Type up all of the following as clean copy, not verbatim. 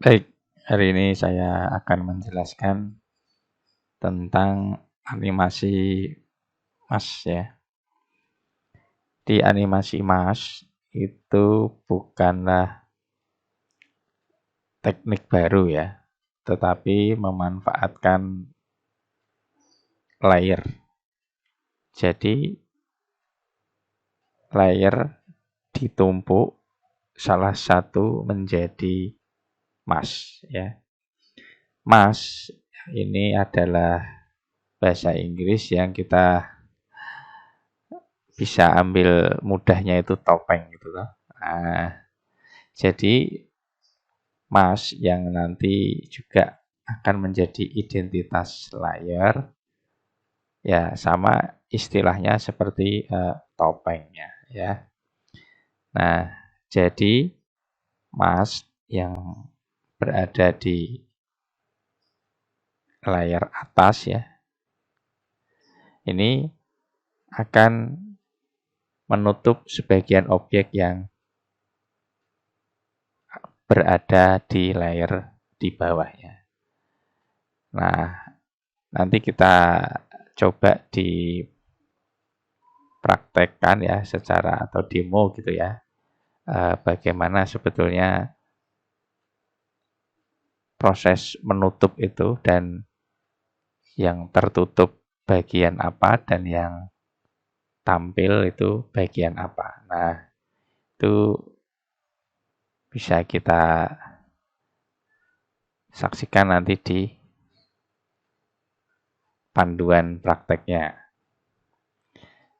Baik, hari ini saya akan menjelaskan tentang animasi Mas ya. Di animasi Mas itu bukanlah teknik baru ya, tetapi memanfaatkan layer. Jadi layer ditumpuk salah satu menjadi Mas ya. Mas ini adalah bahasa Inggris yang kita bisa ambil mudahnya itu topeng gitu loh. Nah, jadi Mas yang nanti juga akan menjadi identitas layer ya sama istilahnya seperti topengnya ya. Nah, jadi Mas yang berada di layar atas ya, ini akan menutup sebagian objek yang berada di layar di bawahnya. Nah, nanti kita coba dipraktekkan ya secara atau demo gitu ya. Bagaimana sebetulnya proses menutup itu dan yang tertutup bagian apa dan yang tampil itu bagian apa. Nah, itu bisa kita saksikan nanti di panduan prakteknya.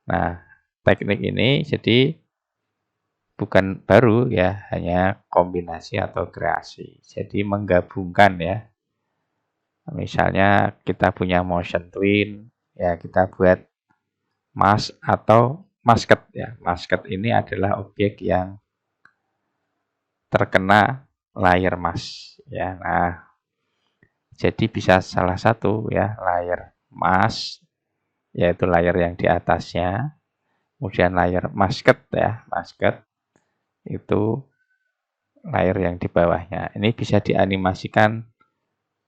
Nah, teknik ini jadi bukan baru ya, hanya kombinasi atau kreasi. Jadi menggabungkan ya. Misalnya kita punya motion twin, ya kita buat mask atau masket ya. Masket ini adalah objek yang terkena layer mask ya. Nah, jadi bisa salah satu ya layer mask yaitu layer yang di atasnya, kemudian layer masket ya, masket itu layer yang di bawahnya. Ini bisa dianimasikan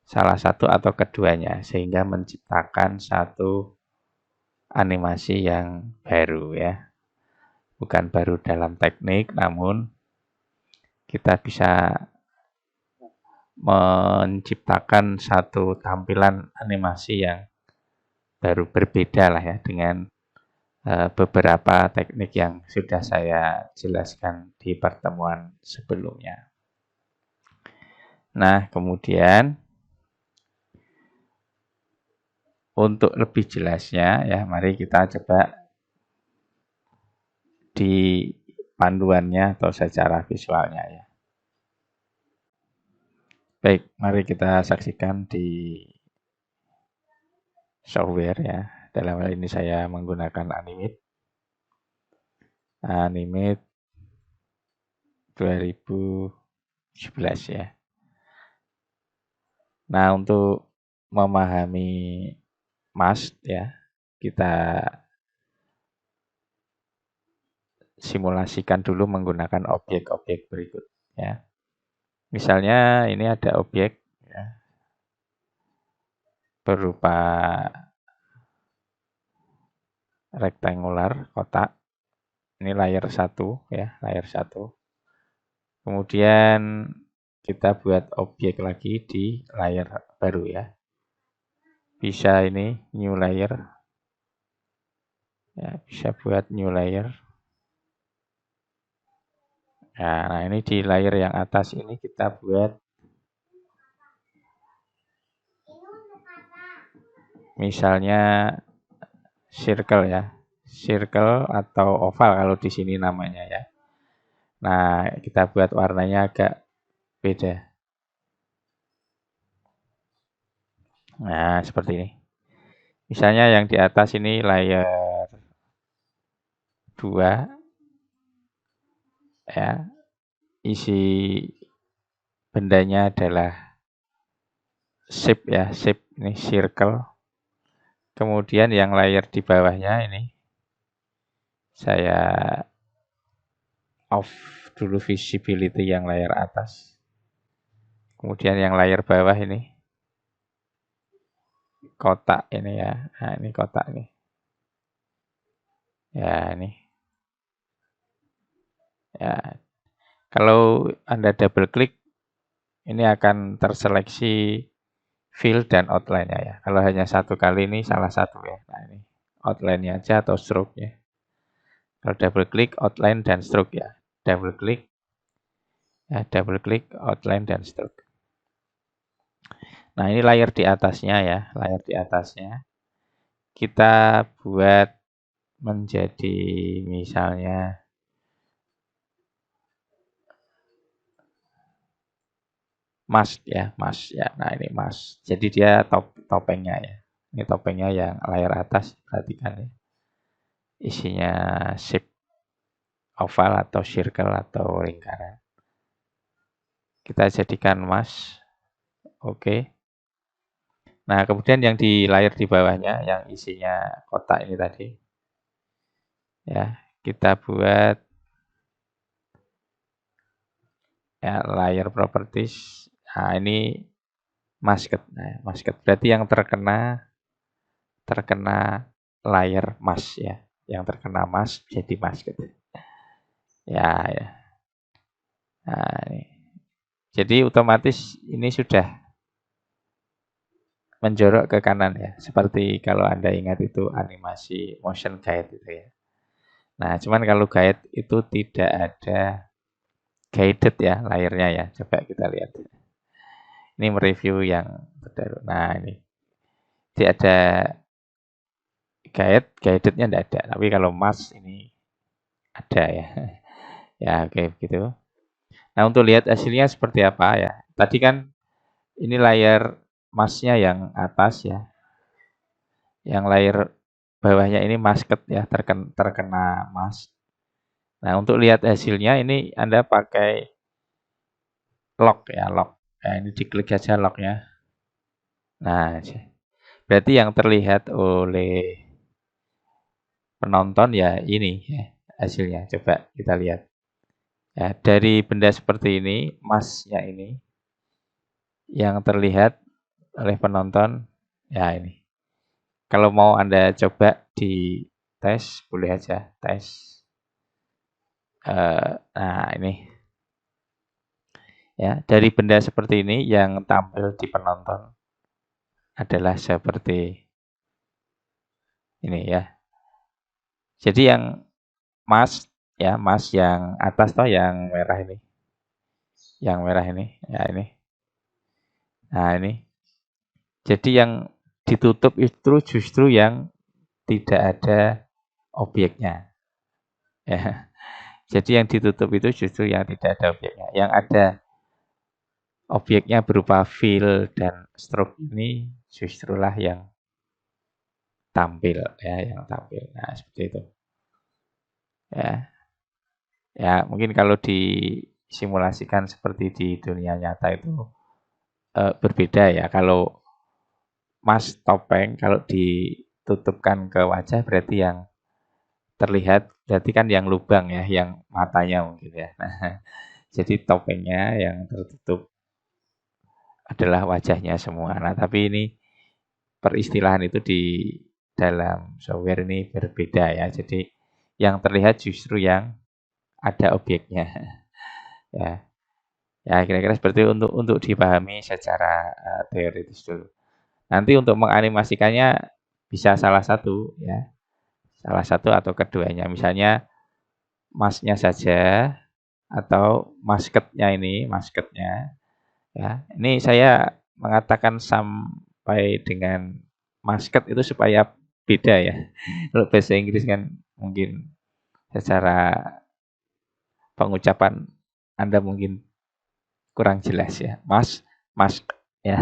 salah satu atau keduanya sehingga menciptakan satu animasi yang baru ya. Bukan baru dalam teknik, namun kita bisa menciptakan satu tampilan animasi yang baru berbeda lah ya dengan beberapa teknik yang sudah saya jelaskan di pertemuan sebelumnya. Nah, kemudian untuk lebih jelasnya ya, mari kita coba di panduannya atau secara visualnya ya. Baik, mari kita saksikan di software ya. Dalam hal ini saya menggunakan Animate. Animate 2017 ya. Nah, untuk memahami Mas ya, kita simulasikan dulu menggunakan objek-objek berikut ya. Misalnya ini ada objek ya, berupa rektangular kotak. Ini layer 1 ya, layer 1. Kemudian kita buat objek lagi di layer baru ya. Bisa ini new layer. Ya, bisa buat new layer. Nah, ini di layer yang atas ini kita buat misalnya circle ya. Circle atau oval kalau di sini namanya ya. Nah, kita buat warnanya agak beda. Nah, seperti ini. Misalnya yang di atas ini layer 2 ya. Isi bendanya adalah shape ya, shape ini circle. Kemudian yang layer di bawahnya ini saya off dulu visibility yang layar atas. Kemudian yang layar bawah ini kotak ini ya. Nah, ini kotak ini. Ya, ini. Ya. Kalau Anda double klik, ini akan terseleksi fill dan outline-nya ya. Kalau hanya satu kali ini salah satu ya. Nah, ini outline-nya aja atau stroke-nya. Kalau double klik, outline dan stroke ya. Double klik, ya, double klik, outline dan stroke. Nah, ini layar di atasnya ya, layar di atasnya. Kita buat menjadi misalnya mask ya, mask ya. Nah, ini mask. Jadi dia topengnya ya. Ini topengnya yang layar atas, perhatikan ya. Isinya shape oval atau circle atau lingkaran. Kita jadikan mask. Oke. Nah, kemudian yang di layar di bawahnya yang isinya kotak ini tadi. Ya, kita buat ya layar properties. Nah, ini masket. Nah, masket berarti yang terkena layar mask ya. Yang terkena mask jadi masket. Ya, ya. Nah, ini. Jadi otomatis ini sudah menjorok ke kanan ya. Seperti kalau Anda ingat itu animasi motion guide itu ya. Nah, cuman kalau guide itu tidak ada guided ya layarnya ya. Coba kita lihat. Ini mereview yang terbaru. Nah, ini. Jadi ada guidednya tidak ada. Tapi kalau mas ini ada ya. Ya, oke begitu. Nah, untuk lihat hasilnya seperti apa ya. Tadi kan ini layar masnya yang atas ya. Yang layar bawahnya ini masket ya, terkena mas. Nah, untuk lihat hasilnya ini Anda pakai lock ya, lock. Nah, ini diklik saja locknya. Nah, berarti yang terlihat oleh penonton ya ini ya, hasilnya. Coba kita lihat. Ya, dari benda seperti ini, masnya ini yang terlihat oleh penonton ya ini. Kalau mau Anda coba di tes, boleh aja tes. Nah, ini ya, dari benda seperti ini yang tampil di penonton adalah seperti ini ya. Jadi yang mas ya, mas yang atas toh yang merah ini. Yang merah ini, ya ini. Nah, ini. Jadi yang ditutup itu justru yang tidak ada objeknya. Ya. Jadi yang ditutup itu justru yang tidak ada objeknya. Yang ada objeknya berupa fill dan stroke ini justrulah yang tampil ya, yang tampil. Nah, seperti itu. Ya. Ya, mungkin kalau disimulasikan seperti di dunia nyata itu berbeda ya. Kalau mas topeng kalau ditutupkan ke wajah berarti yang terlihat berarti kan yang lubang ya, yang matanya mungkin ya. Nah, jadi topengnya yang tertutup adalah wajahnya semua. Nah, tapi ini peristilahan itu di dalam software ini berbeda ya. Jadi yang terlihat justru yang ada objeknya. Ya. Ya, kira-kira seperti itu untuk dipahami secara teoritis dulu. Nanti untuk menganimasikannya bisa salah satu ya. Salah satu atau keduanya. Misalnya masnya saja atau masketnya ya. Ini saya mengatakan sampai dengan masket itu supaya beda ya. Kalau bahasa Inggris kan mungkin secara pengucapan Anda mungkin kurang jelas ya. Mask ya.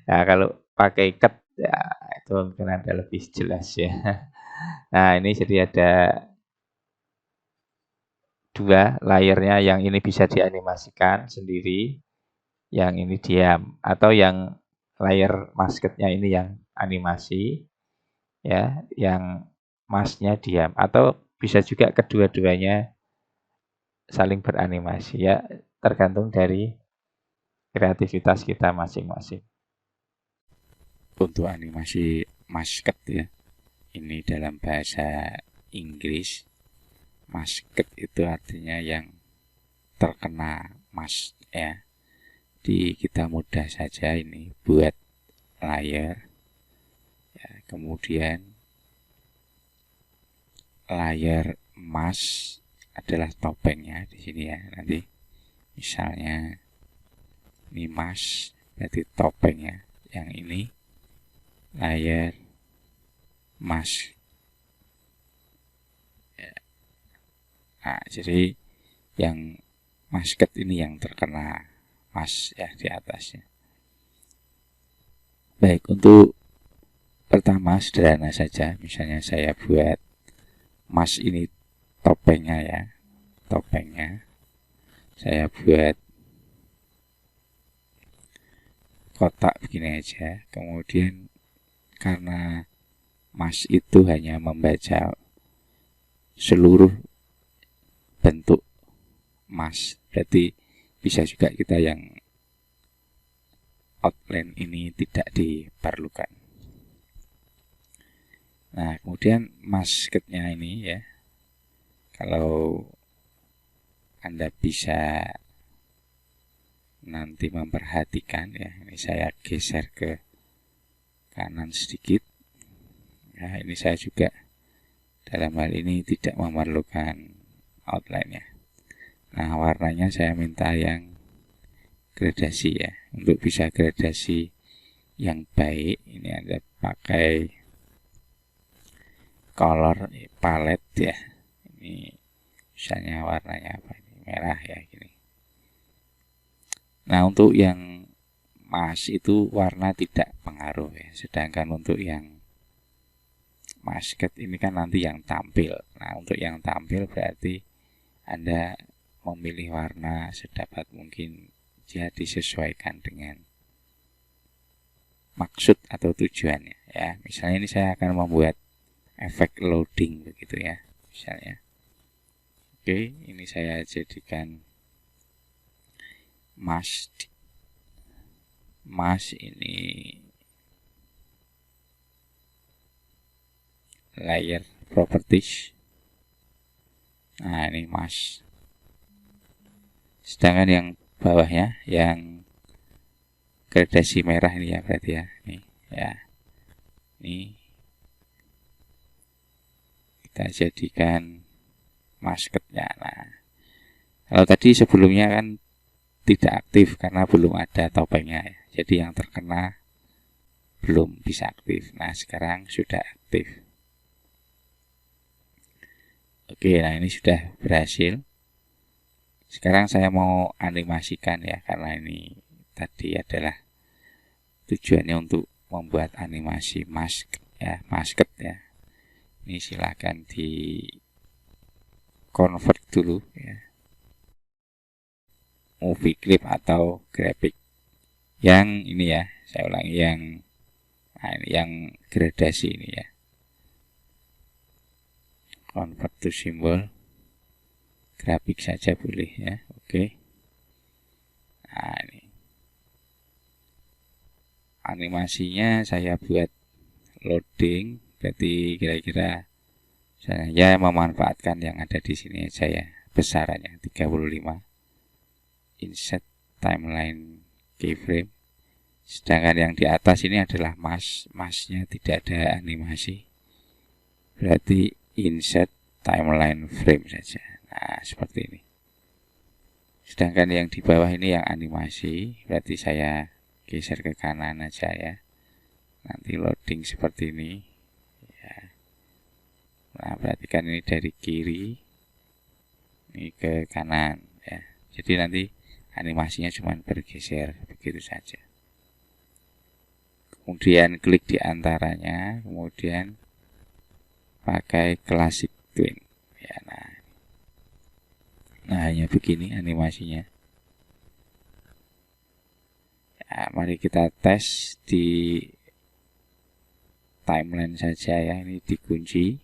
Nah, kalau pakai ket ya itu mungkin ada lebih jelas ya. Nah, ini jadi ada dua layarnya, yang ini bisa dianimasikan sendiri, yang ini diam, atau yang layar masketnya ini yang animasi, ya, yang masnya diam, atau bisa juga kedua-duanya saling beranimasi ya, tergantung dari kreativitas kita masing-masing. Untuk animasi masket ya, ini dalam bahasa Inggris, masket itu artinya yang terkena mas ya. Di kita mudah saja ini buat layar ya, kemudian layar emas adalah topengnya di sini ya. Nanti misalnya ini emas berarti topengnya, yang ini layar emas ya. Nah, jadi yang masket ini yang terkena mas ya di atasnya. Baik, untuk pertama sederhana saja, misalnya saya buat mas ini topengnya ya, topengnya saya buat kotak begini aja. Kemudian karena mas itu hanya membaca seluruh bentuk mas, berarti bisa juga kita yang outline ini tidak diperlukan. Nah, kemudian masketnya ini ya, kalau Anda bisa nanti memperhatikan ya, ini saya geser ke kanan sedikit. Nah, ini saya juga dalam hal ini tidak memerlukan outline-nya. Nah, warnanya saya minta yang gradasi ya. Untuk bisa gradasi yang baik, ini Anda pakai color palette ya. Ini misalnya warnanya apa ini? Merah ya gini. Nah, untuk yang emas itu warna tidak pengaruh ya. Sedangkan untuk yang masket ini kan nanti yang tampil. Nah, untuk yang tampil berarti Anda memilih warna sedapat mungkin dia disesuaikan dengan maksud atau tujuannya ya. Misalnya ini saya akan membuat efek loading begitu ya, misalnya. Oke, ini saya jadikan mas ini layer properties. Nah, ini mas. Sedangkan yang bawahnya yang gradasi merah ini ya berarti ya, nih ya, ini kita jadikan masketnya. Nah, kalau tadi sebelumnya kan tidak aktif karena belum ada topengnya ya. Jadi yang terkena belum bisa aktif. Nah, sekarang sudah aktif. Oke, nah ini sudah berhasil. Sekarang saya mau animasikan ya, karena ini tadi adalah tujuannya untuk membuat animasi masket ya. Ini silakan di convert dulu ya, movie clip atau grafik. Yang ini ya, saya ulangi yang ini yang gradasi ini ya. Convert to symbol, grafik saja boleh ya. Oke. Nah, ini animasinya saya buat loading, berarti kira-kira saya memanfaatkan yang ada di sini aja ya, besarannya 35. Insert timeline keyframe. Sedangkan yang di atas ini adalah masnya tidak ada animasi, berarti insert timeline frame saja. Nah, seperti ini. Sedangkan yang di bawah ini yang animasi, berarti saya geser ke kanan aja ya. Nanti loading seperti ini ya. Nah, perhatikan ini dari kiri ini ke kanan ya. Jadi nanti animasinya cuma bergeser begitu saja. Kemudian klik di antaranya, kemudian pakai classic twin ya. Nah hanya begini animasinya ya. Mari kita tes di timeline saja ya. Ini dikunci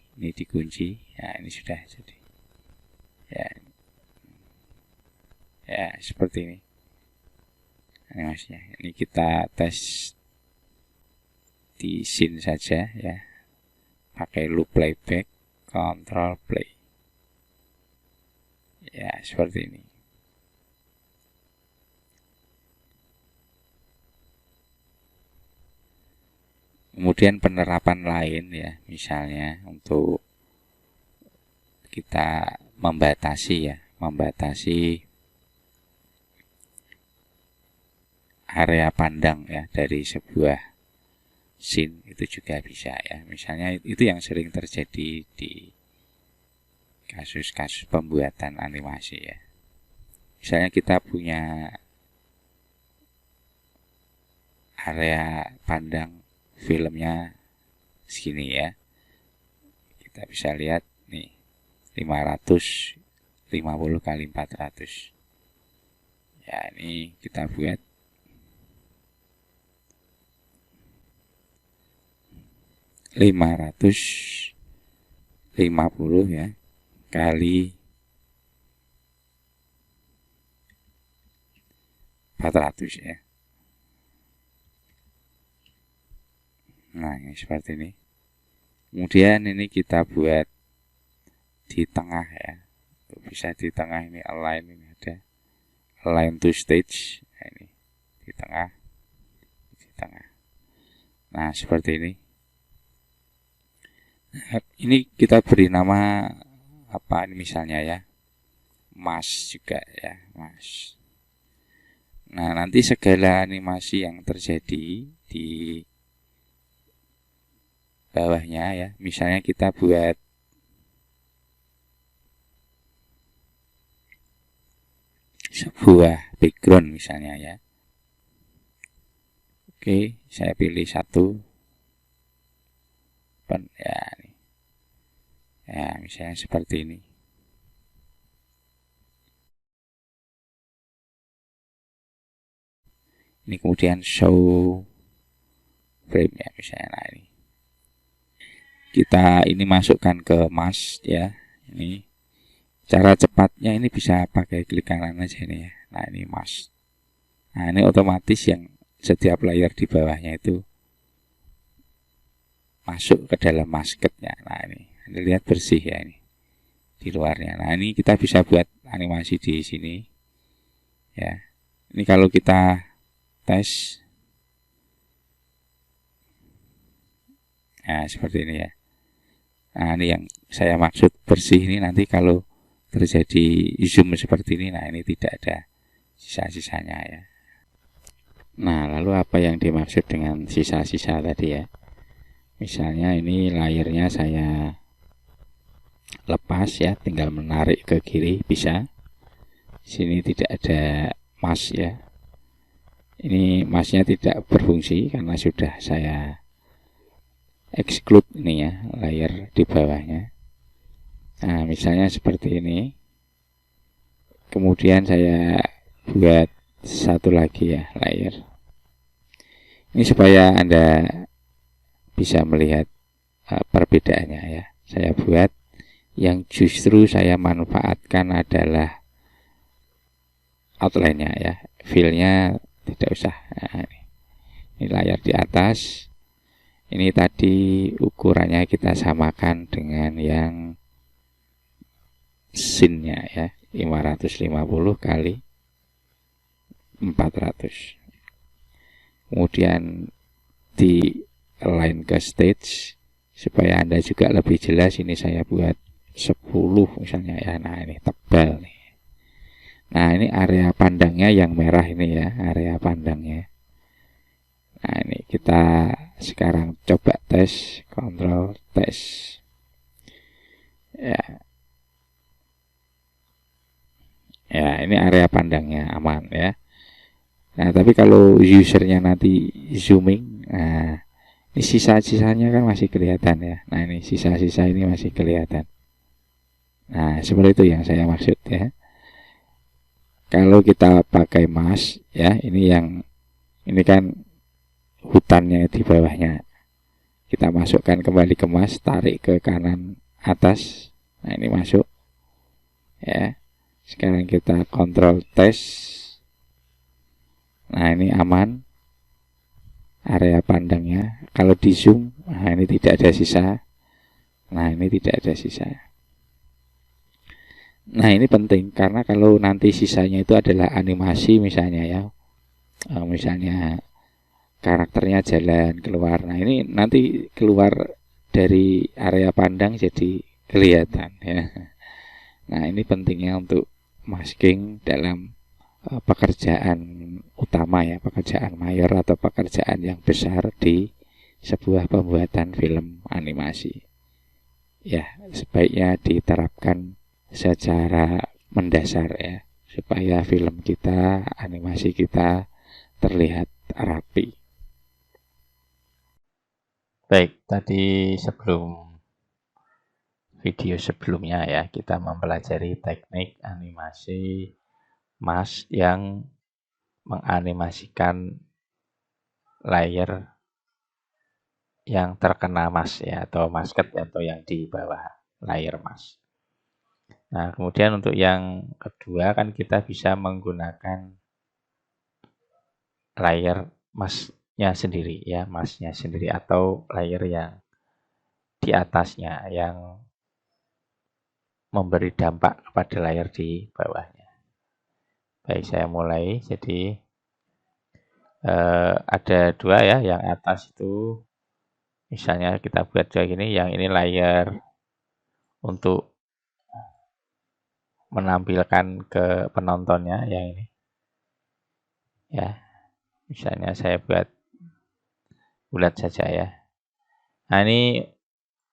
ya, ini sudah jadi ya, ya seperti ini. animasinya. Ini kita tes di scene saja ya, pakai loop playback, control play ya, seperti ini. Kemudian penerapan lain ya, misalnya untuk kita membatasi area pandang ya dari sebuah scene, itu juga bisa ya. Misalnya itu yang sering terjadi di kasus-kasus pembuatan animasi ya. Misalnya kita punya area pandang filmnya segini ya. Kita bisa lihat nih 550 kali 400. Ya, ini kita buat 550 ya kali 400 ya. Nah, ini seperti ini. Kemudian ini kita buat di tengah ya. Bisa di tengah, ini align, ini ada align to stage. Nah, ini di tengah. Nah, seperti ini. Ini kita beri nama apa ini misalnya ya, mask juga ya, mask. Nah, nanti segala animasi yang terjadi di bawahnya ya, misalnya kita buat sebuah background misalnya ya. Oke, saya pilih satu ya, nih. Ya, misalnya seperti ini. Ini kemudian show frame ya, misalnya. Nah, ini kita ini masukkan ke mask ya. Ini cara cepatnya ini bisa pakai klik kanan aja ini ya. Nah, ini mask. Nah, ini otomatis yang setiap layer di bawahnya itu masuk ke dalam masketnya. Nah, ini Anda lihat bersih ya, ini di luarnya. Nah, ini kita bisa buat animasi di sini ya. Ini kalau kita tes, nah seperti ini ya. Nah, ini yang saya maksud bersih ini, nanti kalau terjadi zoom seperti ini, nah ini tidak ada sisa-sisanya ya. Nah, lalu apa yang dimaksud dengan sisa-sisa tadi ya? Misalnya ini layernya saya lepas ya, tinggal menarik ke kiri bisa. Sini tidak ada mask ya. Ini masknya tidak berfungsi karena sudah saya exclude ini ya, layer di bawahnya. Nah, misalnya seperti ini. Kemudian saya buat satu lagi ya, layer. Ini supaya Anda bisa melihat perbedaannya ya. Saya buat yang justru saya manfaatkan adalah outline-nya ya. Fill-nya tidak usah. Nah, ini layar di atas. Ini tadi ukurannya kita samakan dengan yang scene-nya ya, 550 kali 400. Kemudian di align ke stage supaya Anda juga lebih jelas. Ini saya buat 10 misalnya ya. Nah, ini tebal nih. Nah, ini area pandangnya yang merah ini ya, area pandangnya. Nah, ini kita sekarang coba tes, kontrol tes ya. Ya, ini area pandangnya aman ya. Nah, tapi kalau usernya nanti zooming, nah ini sisa-sisanya kan masih kelihatan ya. Nah, ini sisa-sisa ini masih kelihatan. Nah, seperti itu yang saya maksud ya. Kalau kita pakai mask ya, ini kan hutannya di bawahnya. Kita masukkan kembali ke mask, tarik ke kanan atas. Nah, ini masuk ya. Sekarang kita kontrol tes. Nah, ini aman area pandangnya. Kalau di zoom, nah ini tidak ada sisa. Nah, ini tidak ada sisa. Nah, ini penting karena kalau nanti sisanya itu adalah animasi misalnya ya. Misalnya karakternya jalan keluar. Nah, ini nanti keluar dari area pandang jadi kelihatan ya. Nah, ini pentingnya untuk masking dalam pekerjaan utama ya, pekerjaan mayor atau pekerjaan yang besar di sebuah pembuatan film animasi. Ya, sebaiknya diterapkan secara mendasar ya, supaya film kita, animasi kita terlihat rapi. Baik, tadi sebelum video sebelumnya ya, kita mempelajari teknik animasi mas yang menganimasikan layer yang terkena mas ya, atau masket atau yang di bawah layer mas. Nah, kemudian untuk yang kedua kan kita bisa menggunakan layer masnya sendiri ya, masnya sendiri atau layer yang di atasnya yang memberi dampak kepada layer di bawahnya. Baik, saya mulai. Jadi ada dua ya, yang atas itu misalnya kita buat dua gini, yang ini layer untuk menampilkan ke penontonnya yang ini. Ya, misalnya saya buat bulat saja ya. Nah, ini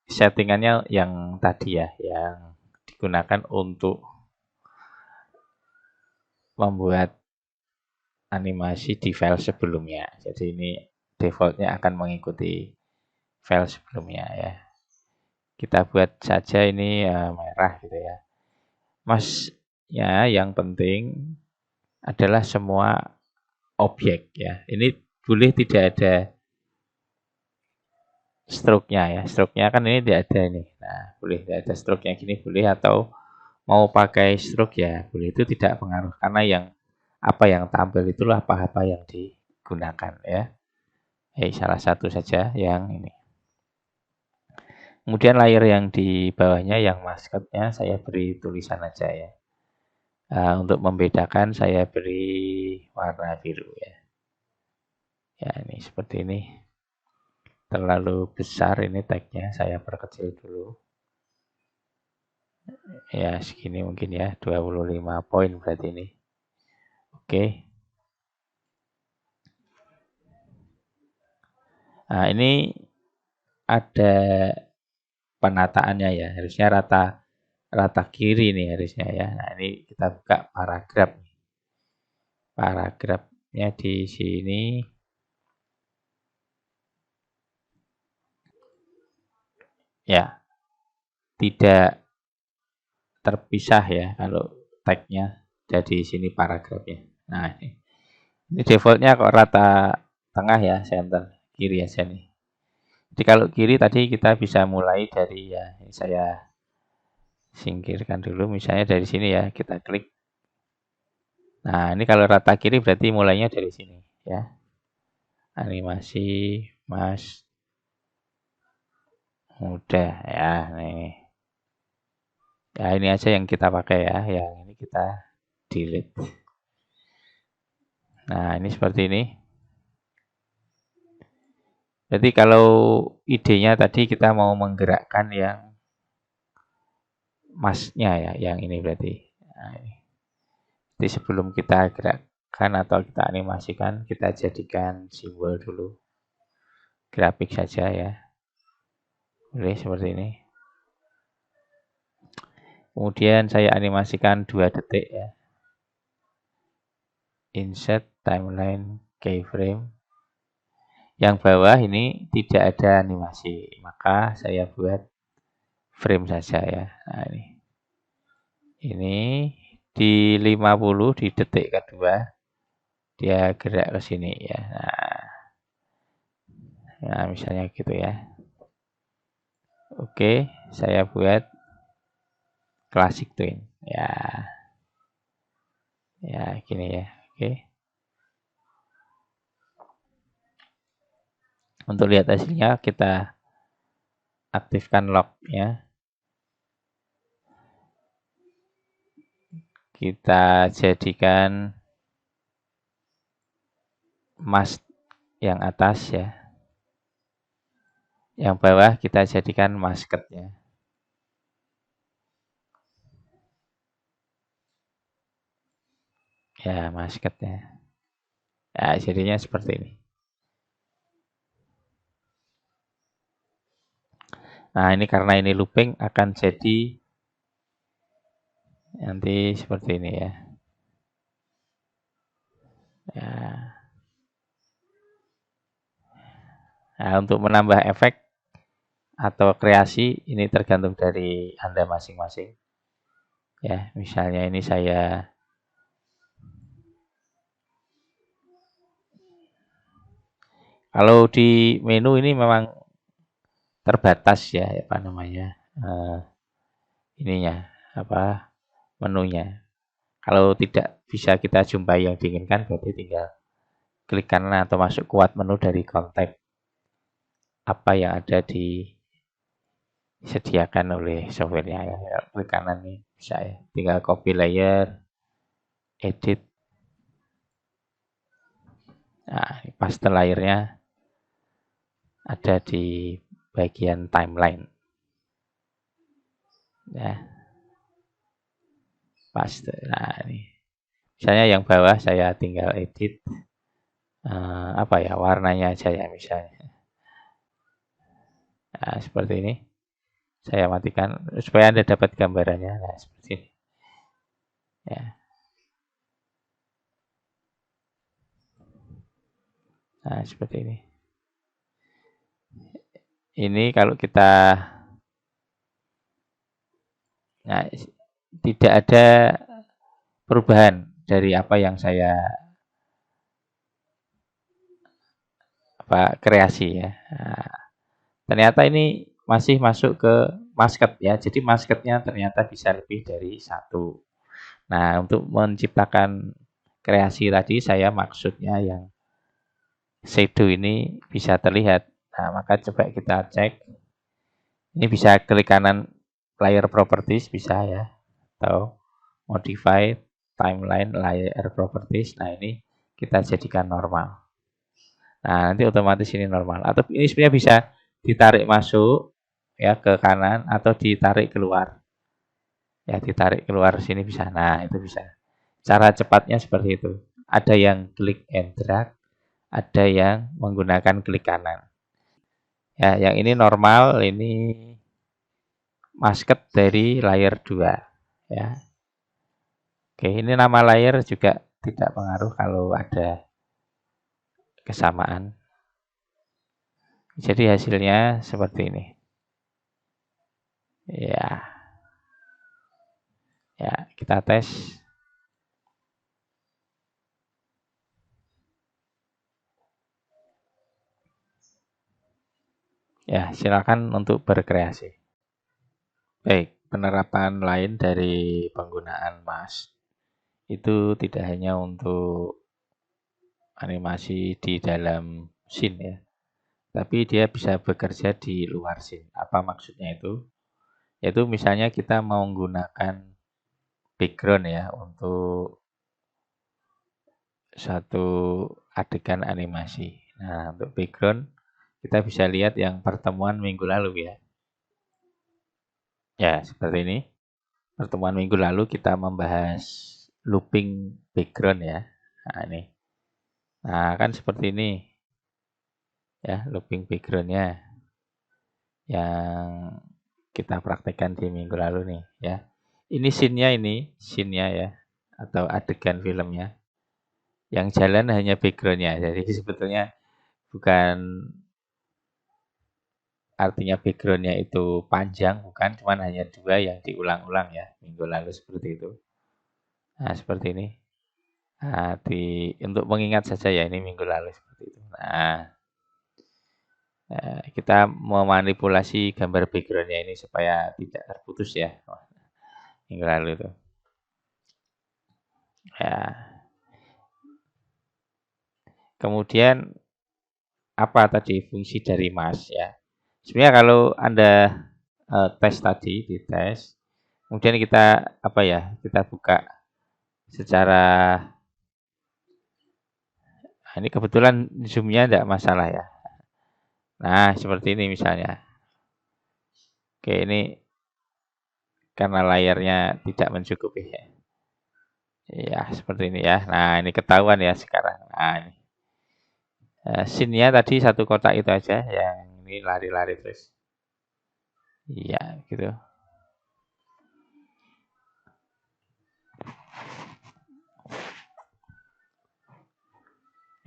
settingannya yang tadi ya, yang digunakan untuk membuat animasi di file sebelumnya. Jadi ini defaultnya akan mengikuti file sebelumnya ya. Kita buat saja ini merah gitu ya. Masnya yang penting adalah semua objek ya. Ini boleh tidak ada stroke-nya ya. Stroke-nya kan ini tidak ada ini. Nah, boleh tidak ada stroke-nya gini boleh, atau mau pakai stroke ya boleh, itu tidak pengaruh karena yang apa yang tampil itulah apa-apa yang digunakan ya. Salah satu saja yang ini. Kemudian layer yang di bawahnya yang maskotnya saya beri tulisan aja ya. Untuk membedakan saya beri warna biru ya. Ya, ini seperti ini. Terlalu besar ini tagnya, saya perkecil dulu. Ya, segini mungkin ya, 25 poin berarti ini. Oke. Nah, ini ada penataannya ya, harusnya rata kiri nih harusnya ya. Nah, ini kita buka paragraf. Paragrafnya di sini ya, tidak terpisah ya kalau tagnya jadi sini paragrafnya. Nah, ini defaultnya kok rata tengah ya, center kiri aja nih. Jadi kalau kiri tadi kita bisa mulai dari ya, ini saya singkirkan dulu misalnya dari sini ya, kita klik. Nah, ini kalau rata kiri berarti mulainya dari sini ya. Animasi Mas Muda ya, nih. Ya, ini aja yang kita pakai ya, yang ini kita delete. Nah, ini seperti ini. Jadi kalau idenya tadi kita mau menggerakkan yang masnya ya, yang ini berarti. Nah, ini. Jadi sebelum kita gerakkan atau kita animasikan, kita jadikan simbol dulu. Grafik saja ya. Boleh seperti ini. Kemudian saya animasikan 2 detik ya. Insert timeline keyframe. Yang bawah ini tidak ada animasi, maka saya buat frame saja ya. Nah, ini di 50 di detik kedua dia gerak ke sini ya. Nah, misalnya gitu ya. Oke, saya buat classic twin. Ya. Ya, gini ya. Oke. Untuk lihat hasilnya kita aktifkan log ya. Kita jadikan mask yang atas ya. Yang bawah kita jadikan masketnya. Ya, masketnya. Ya, jadinya seperti ini. Nah, ini karena ini looping akan jadi nanti seperti ini ya. Ya. Nah, untuk menambah efek atau kreasi ini tergantung dari Anda masing-masing. Ya, misalnya ini saya kalau di menu ini memang terbatas ya, apa namanya? Ininya, apa menunya. Kalau tidak bisa kita jumpai yang diinginkan berarti tinggal klik kanan atau masuk kuat menu dari kontak apa yang ada disediakan oleh softwarenya ya. Klik kanan nih bisa ya. Tinggal copy layer, edit. Nah, paste layernya ada di bagian timeline. Ya, paste. Nah, ini. Misalnya yang bawah saya tinggal edit apa ya warnanya aja ya misalnya. Nah, seperti ini. Saya matikan supaya Anda dapat gambarannya. Nah, seperti ini. Ya. Nah, seperti ini. Ini kalau kita nah, tidak ada perubahan dari apa yang saya kreasi ya. Nah, ternyata ini masih masuk ke masket ya. Jadi masketnya ternyata bisa lebih dari satu. Nah, untuk menciptakan kreasi tadi saya maksudnya yang shadow ini bisa terlihat. Nah, maka coba kita cek. Ini bisa klik kanan layer properties bisa ya. Atau modify timeline layer properties. Nah, ini kita jadikan normal. Nah, nanti otomatis ini normal. Atau ini sebenarnya bisa ditarik masuk ya ke kanan atau ditarik keluar. Ya, ditarik keluar sini bisa. Nah, itu bisa. Cara cepatnya seperti itu. Ada yang klik and drag, ada yang menggunakan klik kanan. Ya, yang ini normal, ini masket dari layer 2 ya. Oke, ini nama layer juga tidak pengaruh kalau ada kesamaan. Jadi hasilnya seperti ini. Ya. Ya, kita tes. Ya, silakan untuk berkreasi. Baik, penerapan lain dari penggunaan mask itu tidak hanya untuk animasi di dalam scene ya, tapi dia bisa bekerja di luar scene. Apa maksudnya itu? Yaitu misalnya kita mau menggunakan background ya untuk satu adegan animasi. Nah, untuk background kita bisa lihat yang pertemuan minggu lalu ya. Ya, seperti ini. Pertemuan minggu lalu kita membahas looping background ya. Nah, ini. Nah, kan seperti ini. Ya, looping backgroundnya yang kita praktekkan di minggu lalu nih ya. Ini scene-nya ya atau adegan filmnya. Yang jalan hanya backgroundnya. Jadi sebetulnya bukan artinya backgroundnya itu panjang, bukan, cuman hanya dua yang diulang-ulang ya minggu lalu seperti itu. Nah, seperti ini. Nah, untuk mengingat saja ya ini minggu lalu seperti itu. Nah, kita memanipulasi gambar backgroundnya ini supaya tidak terputus ya. Minggu lalu itu. Ya. Kemudian apa tadi fungsi dari mask ya. Sebenarnya kalau Anda tes tadi, dites, kemudian kita apa ya, kita buka secara, nah ini kebetulan zoom-nya tidak masalah ya. Nah, seperti ini misalnya. Oke, ini karena layarnya tidak mencukupi ya. Ya, seperti ini ya. Nah, ini ketahuan ya sekarang. Nah, ini. Scene-nya tadi satu kotak itu aja, yang ini lari-lari terus. Iya, gitu.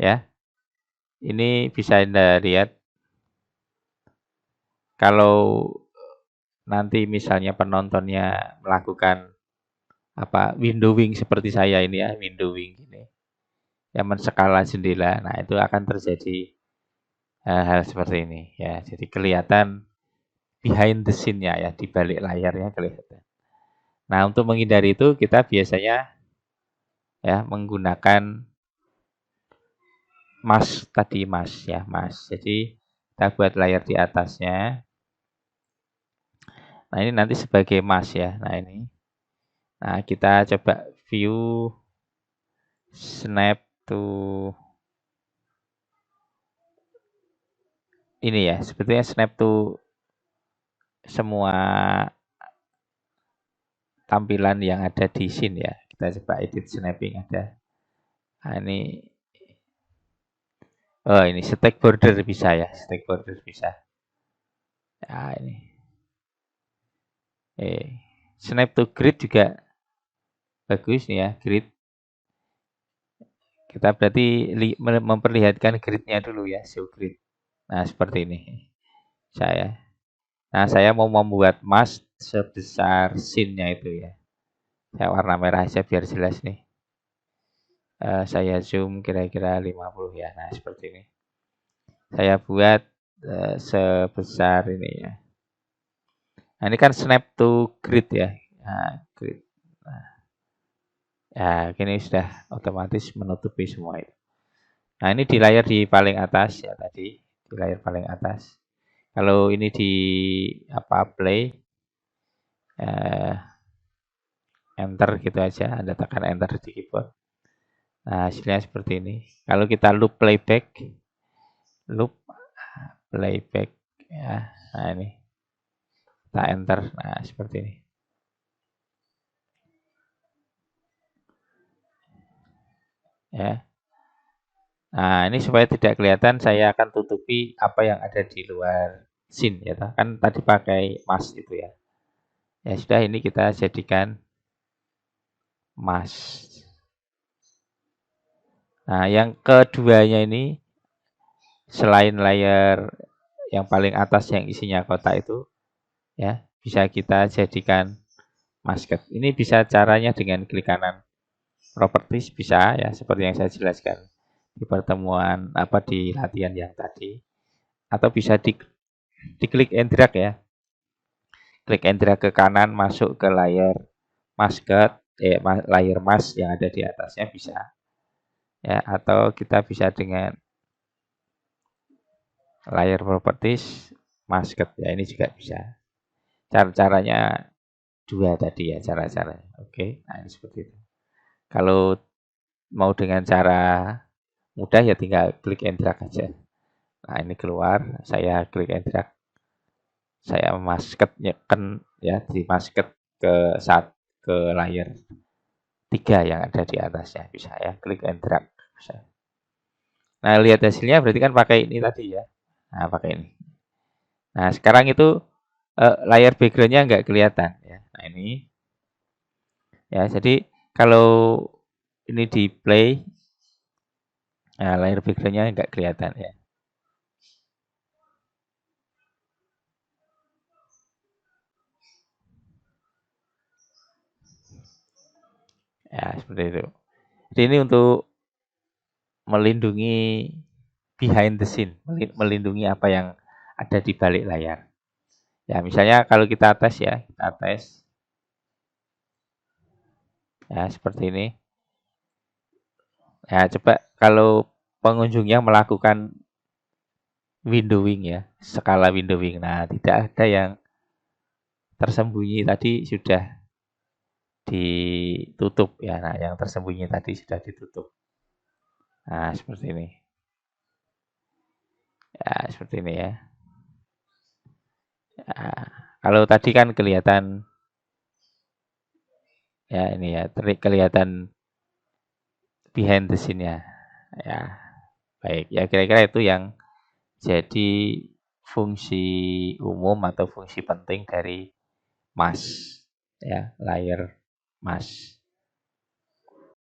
Ya, ini bisa Anda lihat. Kalau nanti misalnya penontonnya melakukan apa windowing seperti saya ini ya, windowing ini, yang menskala jendela, nah itu akan terjadi hal seperti ini ya. Jadi kelihatan behind the scene-nya ya, di balik layarnya kelihatan. Nah, untuk menghindari itu kita biasanya ya menggunakan mask tadi, mask ya, mask. Jadi kita buat layar di atasnya. Nah, ini nanti sebagai mask ya. Nah, ini. Nah, kita coba view snap to ini ya. Sebetulnya snap to semua tampilan yang ada di scene ya. Kita coba edit snapping ada. Nah, ini stack border bisa ya, stack border bisa. Nah, ini. Snap to grid juga bagus nih ya, grid. Kita berarti memperlihatkan gridnya dulu ya, show grid. Nah, seperti ini. Saya mau membuat mask sebesar scene-nya itu ya. Saya warna merah aja biar jelas nih. Saya zoom kira-kira 50 ya. Nah, seperti ini. Saya buat sebesar ini ya. Nah, ini kan snap to grid ya. Nah, grid. Nah, ya, ini sudah otomatis menutupi semua itu. Nah, ini di layar di paling atas ya tadi, di layar paling atas. Kalau ini di play, enter gitu aja, Anda tekan enter di keyboard. Nah, hasilnya seperti ini. Kalau kita loop playback ya. Nah, ini kita enter. Nah, seperti ini. Ya. Nah, ini supaya tidak kelihatan, saya akan tutupi apa yang ada di luar scene ya. Kan tadi pakai mask itu ya. Ya sudah, ini kita jadikan mask. Nah, yang keduanya ini selain layar yang paling atas yang isinya kotak itu ya, bisa kita jadikan masket. Ini bisa caranya dengan klik kanan properties bisa ya, seperti yang saya jelaskan di pertemuan di latihan yang tadi, atau bisa diklik and drag ya. Klik and drag ke kanan masuk ke layar masket, layar mask yang ada di atasnya bisa. Ya, atau kita bisa dengan layar properties masket ya, ini juga bisa. Cara-caranya dua tadi ya, cara-caranya. Oke, nah ini seperti itu. Kalau mau dengan cara mudah ya tinggal klik and drag aja. Nah, ini keluar, saya klik and drag. Saya masket nyeken ya, di masket ke layar 3 yang ada di atasnya bisa ya, klik and drag bisa. Nah, lihat hasilnya berarti kan pakai ini tadi ya. Nah, pakai ini. Nah, sekarang itu layar background-nya nggak kelihatan ya. Nah, ini ya, jadi kalau ini di play, nah layar background-nya nggak kelihatan ya. Ya, seperti itu. Jadi ini untuk melindungi behind the scene, melindungi apa yang ada di balik layar. Ya, misalnya kalau kita tes ya, kita tes. Ya, seperti ini. Ya, coba kalau pengunjungnya melakukan windowing ya, skala windowing. Nah, tidak ada yang tersembunyi tadi sudah ditutup ya. Nah, yang tersembunyi tadi sudah ditutup. Nah, seperti ini. Ya, seperti ini ya. Nah, kalau tadi kan kelihatan ya ini ya, kelihatan behind the scene-nya. Ya, baik. Ya kira-kira itu yang jadi fungsi umum atau fungsi penting dari mask ya, layar mask.